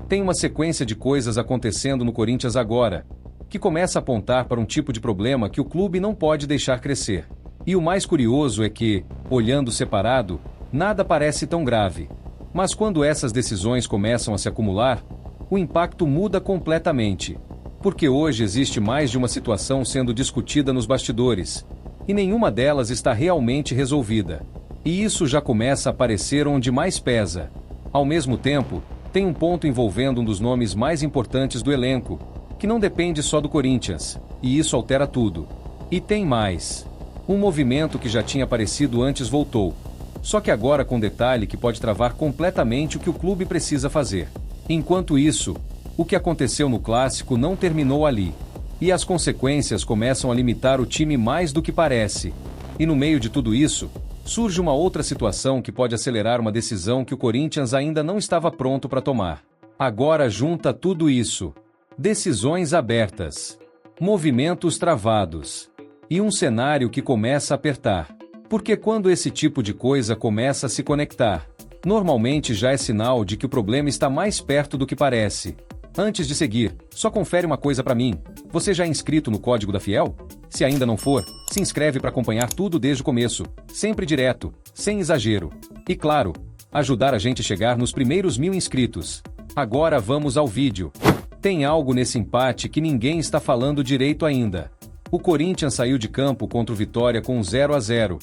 Tem uma sequência de coisas acontecendo no Corinthians agora, que começa a apontar para um tipo de problema que o clube não pode deixar crescer. E o mais curioso é que, olhando separado, nada parece tão grave. Mas quando essas decisões começam a se acumular, o impacto muda completamente. Porque hoje existe mais de uma situação sendo discutida nos bastidores, e nenhuma delas está realmente resolvida. E isso já começa a aparecer onde mais pesa. Ao mesmo tempo, tem um ponto envolvendo um dos nomes mais importantes do elenco, que não depende só do Corinthians, e isso altera tudo. E tem mais. Um movimento que já tinha aparecido antes voltou. Só que agora com detalhe que pode travar completamente o que o clube precisa fazer. Enquanto isso, o que aconteceu no Clássico não terminou ali. E as consequências começam a limitar o time mais do que parece. E no meio de tudo isso, surge uma outra situação que pode acelerar uma decisão que o Corinthians ainda não estava pronto para tomar. Agora junta tudo isso. Decisões abertas. Movimentos travados. E um cenário que começa a apertar. Porque quando esse tipo de coisa começa a se conectar, normalmente já é sinal de que o problema está mais perto do que parece. Antes de seguir, só confere uma coisa para mim. Você já é inscrito no Código da Fiel? Se ainda não for, se inscreve para acompanhar tudo desde o começo, sempre direto, sem exagero. E claro, ajudar a gente a chegar nos primeiros 1000 inscritos. Agora vamos ao vídeo. Tem algo nesse empate que ninguém está falando direito ainda. O Corinthians saiu de campo contra o Vitória com 0-0.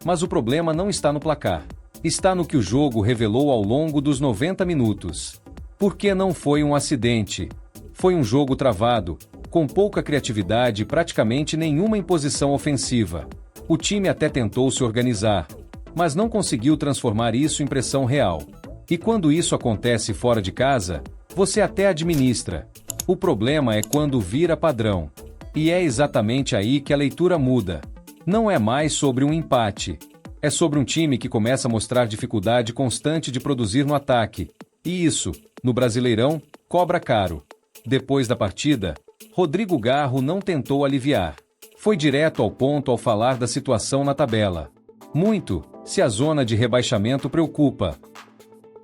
Mas o problema não está no placar. Está no que o jogo revelou ao longo dos 90 minutos. Porque não foi um acidente. Foi um jogo travado, com pouca criatividade e praticamente nenhuma imposição ofensiva. O time até tentou se organizar, mas não conseguiu transformar isso em pressão real. E quando isso acontece fora de casa, você até administra. O problema é quando vira padrão. E é exatamente aí que a leitura muda. Não é mais sobre um empate. É sobre um time que começa a mostrar dificuldade constante de produzir no ataque. E isso, no Brasileirão, cobra caro. Depois da partida, Rodrigo Garro não tentou aliviar. Foi direto ao ponto ao falar da situação na tabela. Muito, se a zona de rebaixamento preocupa.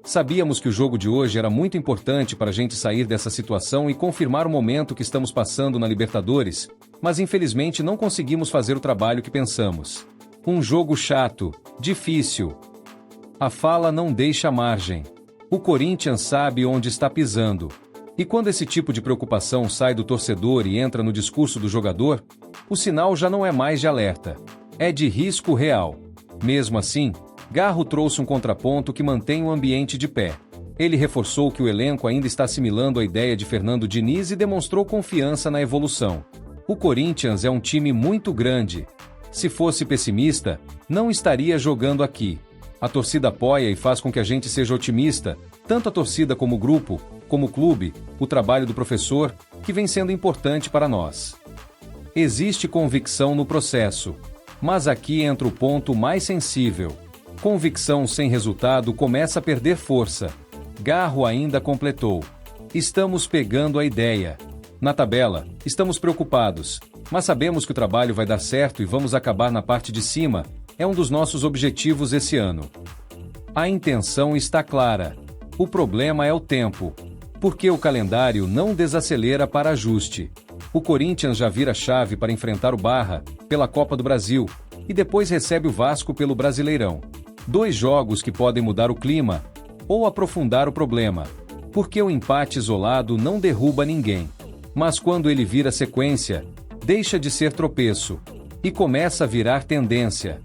Sabíamos que o jogo de hoje era muito importante para a gente sair dessa situação e confirmar o momento que estamos passando na Libertadores, mas infelizmente não conseguimos fazer o trabalho que pensamos. Um jogo chato, difícil. A fala não deixa margem. O Corinthians sabe onde está pisando. E quando esse tipo de preocupação sai do torcedor e entra no discurso do jogador, o sinal já não é mais de alerta. É de risco real. Mesmo assim, Garro trouxe um contraponto que mantém o ambiente de pé. Ele reforçou que o elenco ainda está assimilando a ideia de Fernando Diniz e demonstrou confiança na evolução. O Corinthians é um time muito grande. Se fosse pessimista, não estaria jogando aqui. A torcida apoia e faz com que a gente seja otimista, tanto a torcida como o grupo, como o clube, o trabalho do professor, que vem sendo importante para nós. Existe convicção no processo. Mas aqui entra o ponto mais sensível. Convicção sem resultado começa a perder força. Garro ainda completou. Estamos pegando a ideia. Na tabela, estamos preocupados, mas sabemos que o trabalho vai dar certo e vamos acabar na parte de cima. É um dos nossos objetivos esse ano. A intenção está clara. O problema é o tempo. Porque o calendário não desacelera para ajuste. O Corinthians já vira chave para enfrentar o Barra, pela Copa do Brasil, e depois recebe o Vasco pelo Brasileirão. 2 jogos que podem mudar o clima, ou aprofundar o problema. Porque o empate isolado não derruba ninguém. Mas quando ele vira sequência, deixa de ser tropeço, e começa a virar tendência.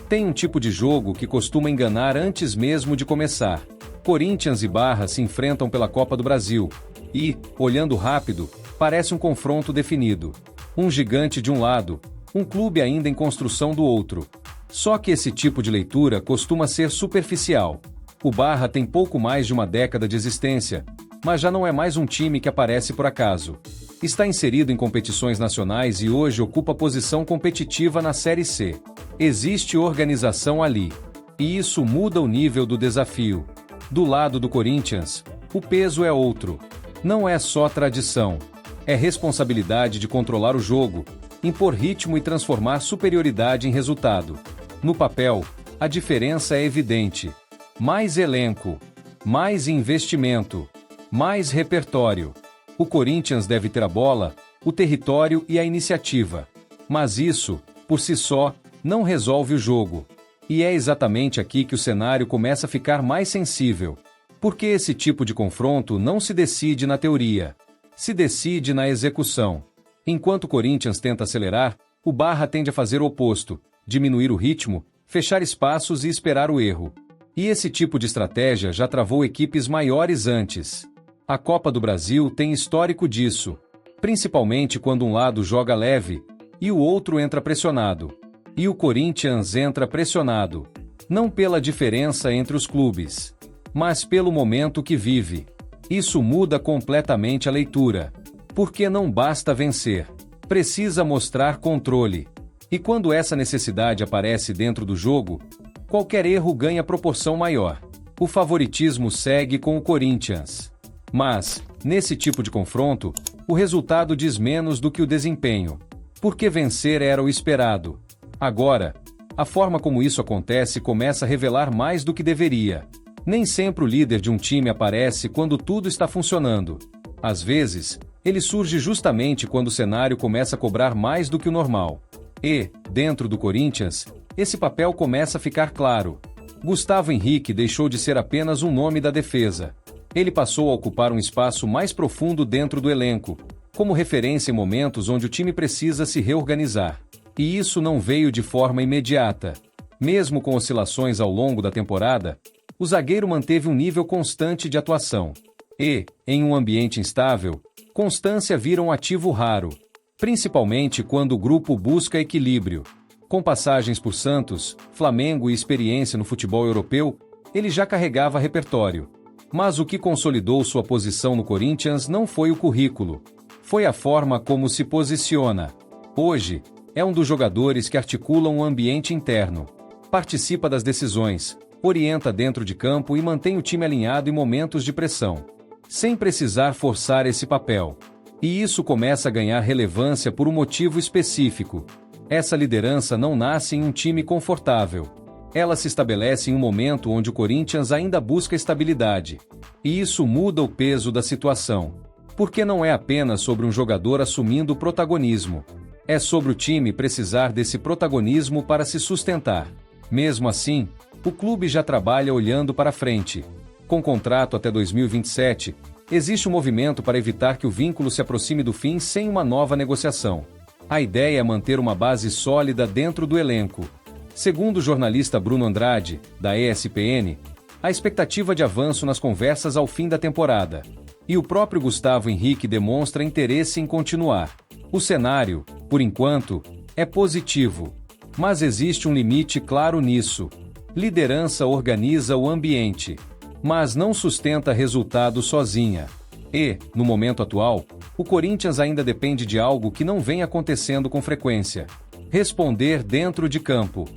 Tem um tipo de jogo que costuma enganar antes mesmo de começar. Corinthians e Barra se enfrentam pela Copa do Brasil, e, olhando rápido, parece um confronto definido. Um gigante de um lado, um clube ainda em construção do outro. Só que esse tipo de leitura costuma ser superficial. O Barra tem pouco mais de uma década de existência, mas já não é mais um time que aparece por acaso. Está inserido em competições nacionais e hoje ocupa posição competitiva na Série C. Existe organização ali. E isso muda o nível do desafio. Do lado do Corinthians, o peso é outro. Não é só tradição. É responsabilidade de controlar o jogo, impor ritmo e transformar superioridade em resultado. No papel, a diferença é evidente. Mais elenco, mais investimento, Mais repertório. O Corinthians deve ter a bola, o território e a iniciativa. Mas isso, por si só, não resolve o jogo. E é exatamente aqui que o cenário começa a ficar mais sensível. Porque esse tipo de confronto não se decide na teoria. Se decide na execução. Enquanto o Corinthians tenta acelerar, o Barra tende a fazer o oposto, diminuir o ritmo, fechar espaços e esperar o erro. E esse tipo de estratégia já travou equipes maiores antes. A Copa do Brasil tem histórico disso, principalmente quando um lado joga leve e o outro entra pressionado. E o Corinthians entra pressionado, não pela diferença entre os clubes, mas pelo momento que vive. Isso muda completamente a leitura. Porque não basta vencer, precisa mostrar controle. E quando essa necessidade aparece dentro do jogo, qualquer erro ganha proporção maior. O favoritismo segue com o Corinthians. Mas, nesse tipo de confronto, o resultado diz menos do que o desempenho. Porque vencer era o esperado. Agora, a forma como isso acontece começa a revelar mais do que deveria. Nem sempre o líder de um time aparece quando tudo está funcionando. Às vezes, ele surge justamente quando o cenário começa a cobrar mais do que o normal. E, dentro do Corinthians, esse papel começa a ficar claro. Gustavo Henrique deixou de ser apenas um nome da defesa. Ele passou a ocupar um espaço mais profundo dentro do elenco, como referência em momentos onde o time precisa se reorganizar. E isso não veio de forma imediata. Mesmo com oscilações ao longo da temporada, o zagueiro manteve um nível constante de atuação. E, em um ambiente instável, constância vira um ativo raro, principalmente quando o grupo busca equilíbrio. Com passagens por Santos, Flamengo e experiência no futebol europeu, ele já carregava repertório. Mas o que consolidou sua posição no Corinthians não foi o currículo, foi a forma como se posiciona. Hoje, é um dos jogadores que articulam o ambiente interno, participa das decisões, orienta dentro de campo e mantém o time alinhado em momentos de pressão, sem precisar forçar esse papel. E isso começa a ganhar relevância por um motivo específico. Essa liderança não nasce em um time confortável. Ela se estabelece em um momento onde o Corinthians ainda busca estabilidade. E isso muda o peso da situação. Porque não é apenas sobre um jogador assumindo o protagonismo. É sobre o time precisar desse protagonismo para se sustentar. Mesmo assim, o clube já trabalha olhando para frente. Com contrato até 2027, existe um movimento para evitar que o vínculo se aproxime do fim sem uma nova negociação. A ideia é manter uma base sólida dentro do elenco. Segundo o jornalista Bruno Andrade, da ESPN, a expectativa de avanço nas conversas ao fim da temporada. E o próprio Gustavo Henrique demonstra interesse em continuar. O cenário, por enquanto, é positivo. Mas existe um limite claro nisso. Liderança organiza o ambiente, mas não sustenta resultado sozinha. E, no momento atual, o Corinthians ainda depende de algo que não vem acontecendo com frequência. Responder dentro de campo.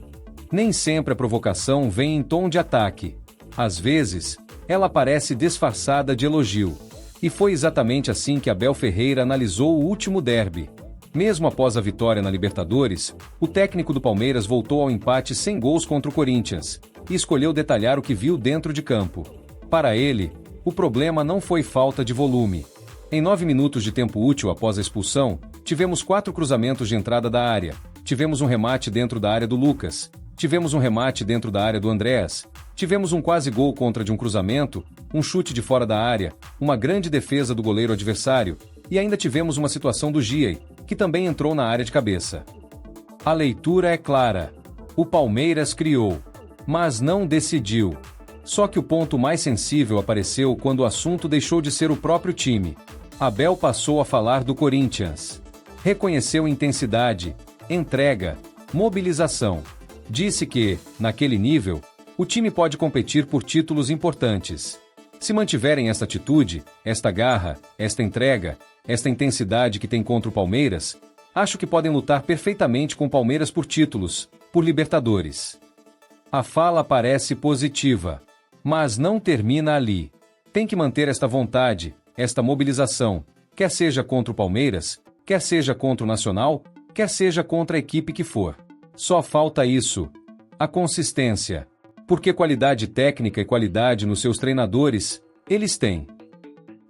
Nem sempre a provocação vem em tom de ataque. Às vezes, ela parece disfarçada de elogio. E foi exatamente assim que Abel Ferreira analisou o último derby. Mesmo após a vitória na Libertadores, o técnico do Palmeiras voltou ao empate sem gols contra o Corinthians e escolheu detalhar o que viu dentro de campo. Para ele, o problema não foi falta de volume. Em 9 minutos de tempo útil após a expulsão, tivemos 4 cruzamentos de entrada da área, tivemos um remate dentro da área do Lucas, tivemos um remate dentro da área do Andréas, tivemos um quase gol contra de um cruzamento, um chute de fora da área, uma grande defesa do goleiro adversário, e ainda tivemos uma situação do Giei, que também entrou na área de cabeça. A leitura é clara. O Palmeiras criou, mas não decidiu. Só que o ponto mais sensível apareceu quando o assunto deixou de ser o próprio time. Abel passou a falar do Corinthians. Reconheceu intensidade, entrega, mobilização. Disse que, naquele nível, o time pode competir por títulos importantes. Se mantiverem esta atitude, esta garra, esta entrega, esta intensidade que tem contra o Palmeiras, acho que podem lutar perfeitamente com o Palmeiras por títulos, por Libertadores. A fala parece positiva, mas não termina ali. Tem que manter esta vontade, esta mobilização, quer seja contra o Palmeiras, quer seja contra o Nacional, quer seja contra a equipe que for. Só falta isso, a consistência. Porque qualidade técnica e qualidade nos seus treinadores, eles têm.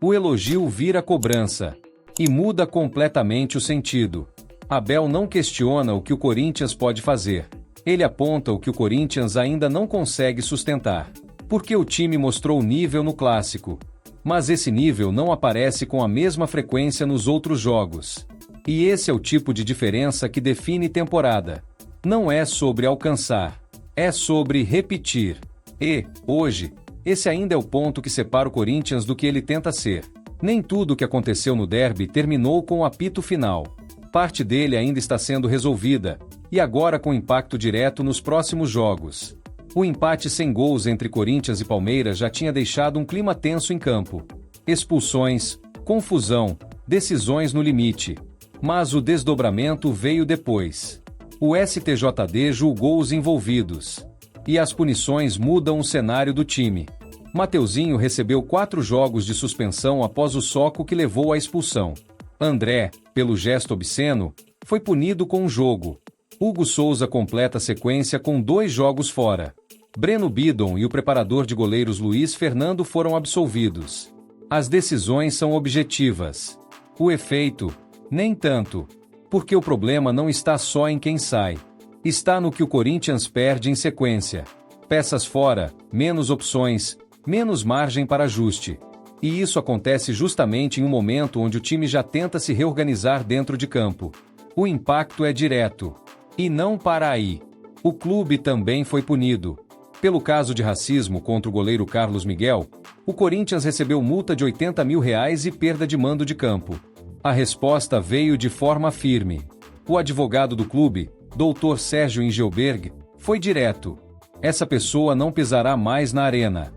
O elogio vira cobrança. E muda completamente o sentido. Abel não questiona o que o Corinthians pode fazer. Ele aponta o que o Corinthians ainda não consegue sustentar. Porque o time mostrou nível no clássico. Mas esse nível não aparece com a mesma frequência nos outros jogos. E esse é o tipo de diferença que define temporada. Não é sobre alcançar. É sobre repetir. E, hoje, esse ainda é o ponto que separa o Corinthians do que ele tenta ser. Nem tudo o que aconteceu no derby terminou com o apito final. Parte dele ainda está sendo resolvida, e agora com impacto direto nos próximos jogos. O empate sem gols entre Corinthians e Palmeiras já tinha deixado um clima tenso em campo. Expulsões, confusão, decisões no limite. Mas o desdobramento veio depois. O STJD julgou os envolvidos. E as punições mudam o cenário do time. Mateuzinho recebeu 4 jogos de suspensão após o soco que levou à expulsão. André, pelo gesto obsceno, foi punido com um jogo. Hugo Souza completa a sequência com 2 jogos fora. Breno Bidon e o preparador de goleiros Luiz Fernando foram absolvidos. As decisões são objetivas. O efeito, nem tanto. Porque o problema não está só em quem sai. Está no que o Corinthians perde em sequência. Peças fora, menos opções, menos margem para ajuste. E isso acontece justamente em um momento onde o time já tenta se reorganizar dentro de campo. O impacto é direto. E não para aí. O clube também foi punido. Pelo caso de racismo contra o goleiro Carlos Miguel, o Corinthians recebeu multa de R$80 mil e perda de mando de campo. A resposta veio de forma firme. O advogado do clube, Dr. Sérgio Engelberg, foi direto. Essa pessoa não pisará mais na arena.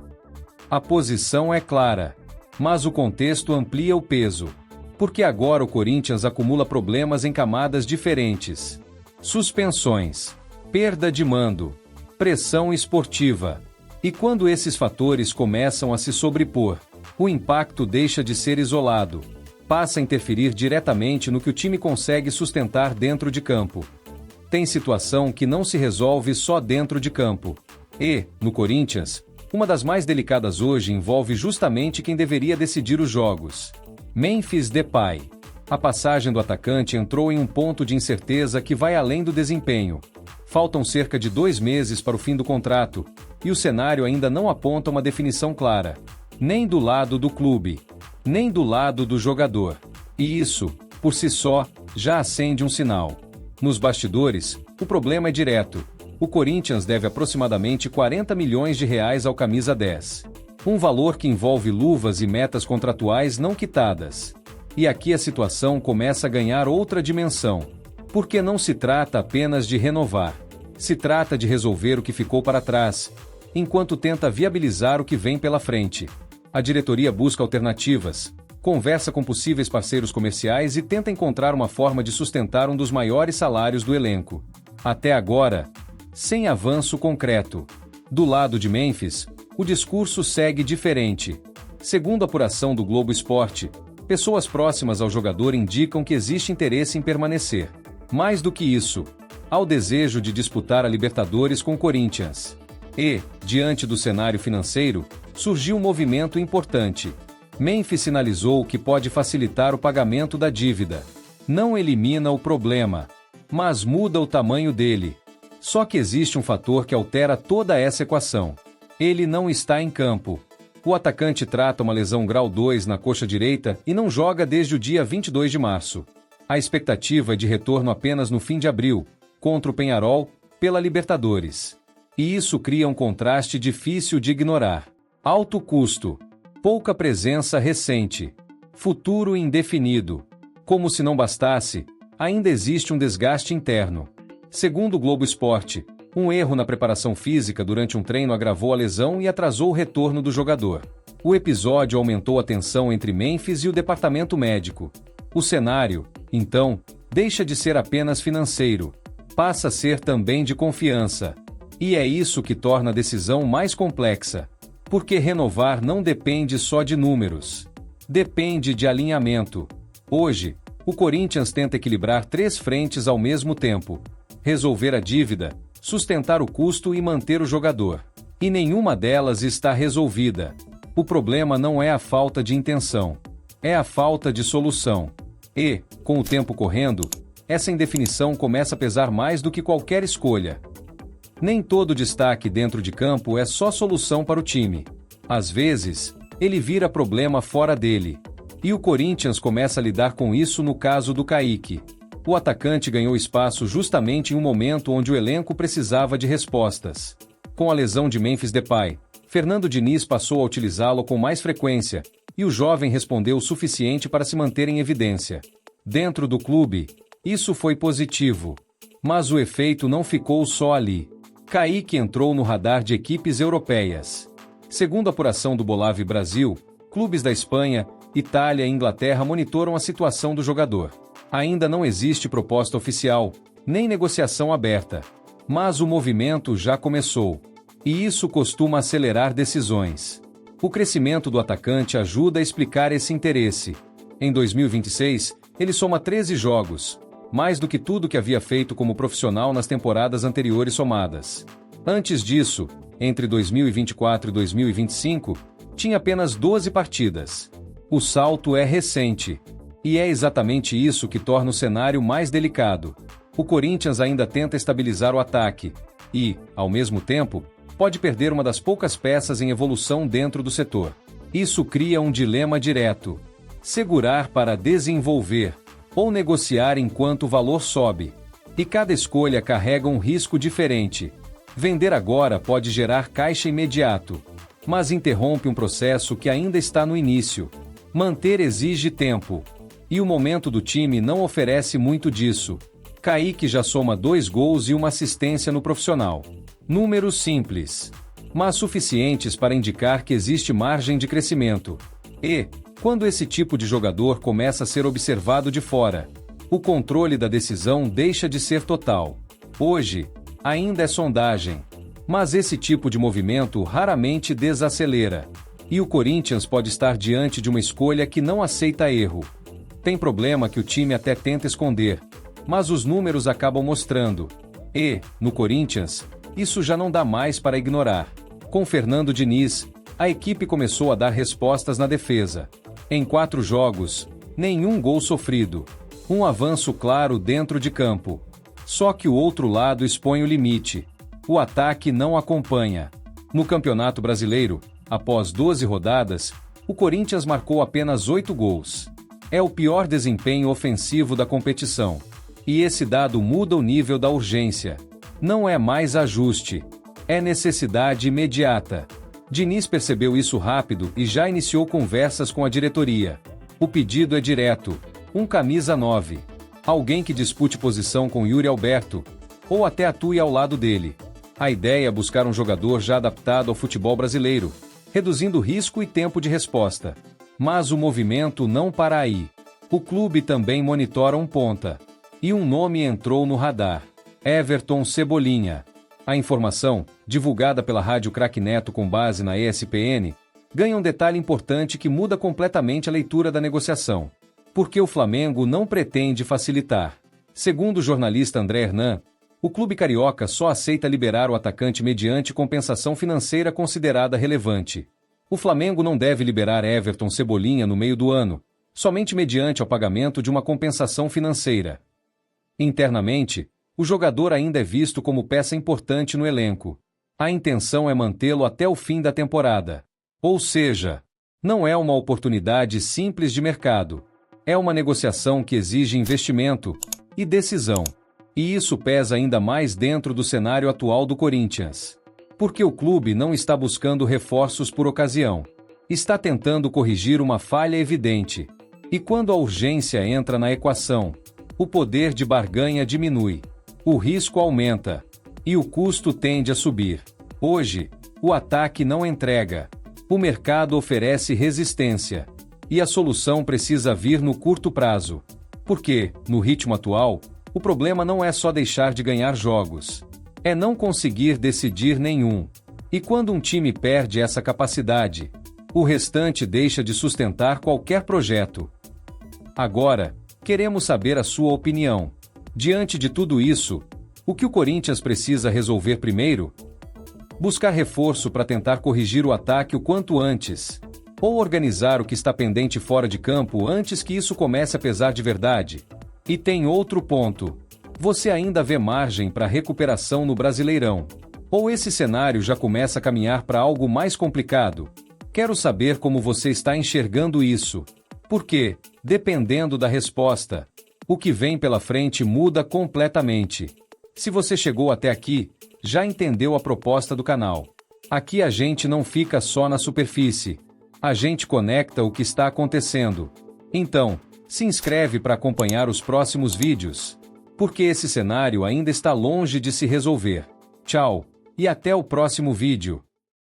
A posição é clara. Mas o contexto amplia o peso. Porque agora o Corinthians acumula problemas em camadas diferentes. Suspensões, perda de mando, pressão esportiva. E quando esses fatores começam a se sobrepor, o impacto deixa de ser isolado. Passa a interferir diretamente no que o time consegue sustentar dentro de campo. Tem situação que não se resolve só dentro de campo. E, no Corinthians, uma das mais delicadas hoje envolve justamente quem deveria decidir os jogos. Memphis Depay. A passagem do atacante entrou em um ponto de incerteza que vai além do desempenho. Faltam cerca de 2 meses para o fim do contrato, e o cenário ainda não aponta uma definição clara. Nem do lado do clube, nem do lado do jogador. E isso, por si só, já acende um sinal. Nos bastidores, o problema é direto. O Corinthians deve aproximadamente R$40 milhões ao camisa 10. Um valor que envolve luvas e metas contratuais não quitadas. E aqui a situação começa a ganhar outra dimensão. Porque não se trata apenas de renovar. Se trata de resolver o que ficou para trás, enquanto tenta viabilizar o que vem pela frente. A diretoria busca alternativas, conversa com possíveis parceiros comerciais e tenta encontrar uma forma de sustentar um dos maiores salários do elenco. Até agora, sem avanço concreto. Do lado de Memphis, o discurso segue diferente. Segundo a apuração do Globo Esporte, pessoas próximas ao jogador indicam que existe interesse em permanecer. Mais do que isso, há o desejo de disputar a Libertadores com o Corinthians. E, diante do cenário financeiro, surgiu um movimento importante. Memphis sinalizou que pode facilitar o pagamento da dívida. Não elimina o problema, mas muda o tamanho dele. Só que existe um fator que altera toda essa equação. Ele não está em campo. O atacante trata uma lesão grau 2 na coxa direita e não joga desde o dia 22 de março. A expectativa é de retorno apenas no fim de abril, contra o Peñarol, pela Libertadores. E isso cria um contraste difícil de ignorar. Alto custo, pouca presença recente, futuro indefinido. Como se não bastasse, ainda existe um desgaste interno. Segundo o Globo Esporte, um erro na preparação física durante um treino agravou a lesão e atrasou o retorno do jogador. O episódio aumentou a tensão entre Memphis e o departamento médico. O cenário, então, deixa de ser apenas financeiro. Passa a ser também de confiança. E é isso que torna a decisão mais complexa. Porque renovar não depende só de números. Depende de alinhamento. Hoje, o Corinthians tenta equilibrar 3 frentes ao mesmo tempo. Resolver a dívida, sustentar o custo e manter o jogador. E nenhuma delas está resolvida. O problema não é a falta de intenção, é a falta de solução. E, com o tempo correndo, essa indefinição começa a pesar mais do que qualquer escolha. Nem todo destaque dentro de campo é só solução para o time. Às vezes, ele vira problema fora dele. E o Corinthians começa a lidar com isso no caso do Kaique. O atacante ganhou espaço justamente em um momento onde o elenco precisava de respostas. Com a lesão de Memphis Depay, Fernando Diniz passou a utilizá-lo com mais frequência, e o jovem respondeu o suficiente para se manter em evidência. Dentro do clube, isso foi positivo. Mas o efeito não ficou só ali. Kaique entrou no radar de equipes europeias. Segundo a apuração do Bolave Brasil, clubes da Espanha, Itália e Inglaterra monitoram a situação do jogador. Ainda não existe proposta oficial, nem negociação aberta. Mas o movimento já começou. E isso costuma acelerar decisões. O crescimento do atacante ajuda a explicar esse interesse. Em 2026, ele soma 13 jogos, mais do que tudo que havia feito como profissional nas temporadas anteriores somadas. Antes disso, entre 2024 e 2025, tinha apenas 12 partidas. O salto é recente. E é exatamente isso que torna o cenário mais delicado. O Corinthians ainda tenta estabilizar o ataque e, ao mesmo tempo, pode perder uma das poucas peças em evolução dentro do setor. Isso cria um dilema direto: segurar para desenvolver ou negociar enquanto o valor sobe. E cada escolha carrega um risco diferente. Vender agora pode gerar caixa imediato, mas interrompe um processo que ainda está no início. Manter exige tempo. E o momento do time não oferece muito disso. Kaique já soma 2 gols e uma assistência no profissional. Números simples, mas suficientes para indicar que existe margem de crescimento. E, quando esse tipo de jogador começa a ser observado de fora, o controle da decisão deixa de ser total. Hoje, ainda é sondagem, mas esse tipo de movimento raramente desacelera. E o Corinthians pode estar diante de uma escolha que não aceita erro. Tem problema que o time até tenta esconder, mas os números acabam mostrando. E, no Corinthians, isso já não dá mais para ignorar. Com Fernando Diniz, a equipe começou a dar respostas na defesa. Em 4 jogos, nenhum gol sofrido. Um avanço claro dentro de campo. Só que o outro lado expõe o limite. O ataque não acompanha. No Campeonato Brasileiro, após 12 rodadas, o Corinthians marcou apenas 8 gols. É o pior desempenho ofensivo da competição. E esse dado muda o nível da urgência. Não é mais ajuste. É necessidade imediata. Diniz percebeu isso rápido e já iniciou conversas com a diretoria. O pedido é direto. Um camisa 9. Alguém que dispute posição com Yuri Alberto, ou até atue ao lado dele. A ideia é buscar um jogador já adaptado ao futebol brasileiro, reduzindo risco e tempo de resposta. Mas o movimento não para aí. O clube também monitora um ponta. E um nome entrou no radar: Everton Cebolinha. A informação, divulgada pela Rádio Craque Neto com base na ESPN, ganha um detalhe importante que muda completamente a leitura da negociação. Porque o Flamengo não pretende facilitar. Segundo o jornalista André Hernan, o clube carioca só aceita liberar o atacante mediante compensação financeira considerada relevante. O Flamengo não deve liberar Everton Cebolinha no meio do ano, somente mediante o pagamento de uma compensação financeira. Internamente, o jogador ainda é visto como peça importante no elenco. A intenção é mantê-lo até o fim da temporada. Ou seja, não é uma oportunidade simples de mercado. É uma negociação que exige investimento e decisão. E isso pesa ainda mais dentro do cenário atual do Corinthians. Porque o clube não está buscando reforços por ocasião. Está tentando corrigir uma falha evidente. E quando a urgência entra na equação, o poder de barganha diminui. O risco aumenta. E o custo tende a subir. Hoje, o ataque não entrega. O mercado oferece resistência. E a solução precisa vir no curto prazo. Porque, no ritmo atual, o problema não é só deixar de ganhar jogos. É não conseguir decidir nenhum. E quando um time perde essa capacidade, o restante deixa de sustentar qualquer projeto. Agora, queremos saber a sua opinião. Diante de tudo isso, o que o Corinthians precisa resolver primeiro? Buscar reforço para tentar corrigir o ataque o quanto antes. Ou organizar o que está pendente fora de campo antes que isso comece a pesar de verdade. E tem outro ponto. Você ainda vê margem para recuperação no Brasileirão? Ou esse cenário já começa a caminhar para algo mais complicado? Quero saber como você está enxergando isso. Porque, dependendo da resposta, o que vem pela frente muda completamente. Se você chegou até aqui, já entendeu a proposta do canal. Aqui a gente não fica só na superfície. A gente conecta o que está acontecendo. Então, se inscreve para acompanhar os próximos vídeos. Porque esse cenário ainda está longe de se resolver. Tchau, e até o próximo vídeo.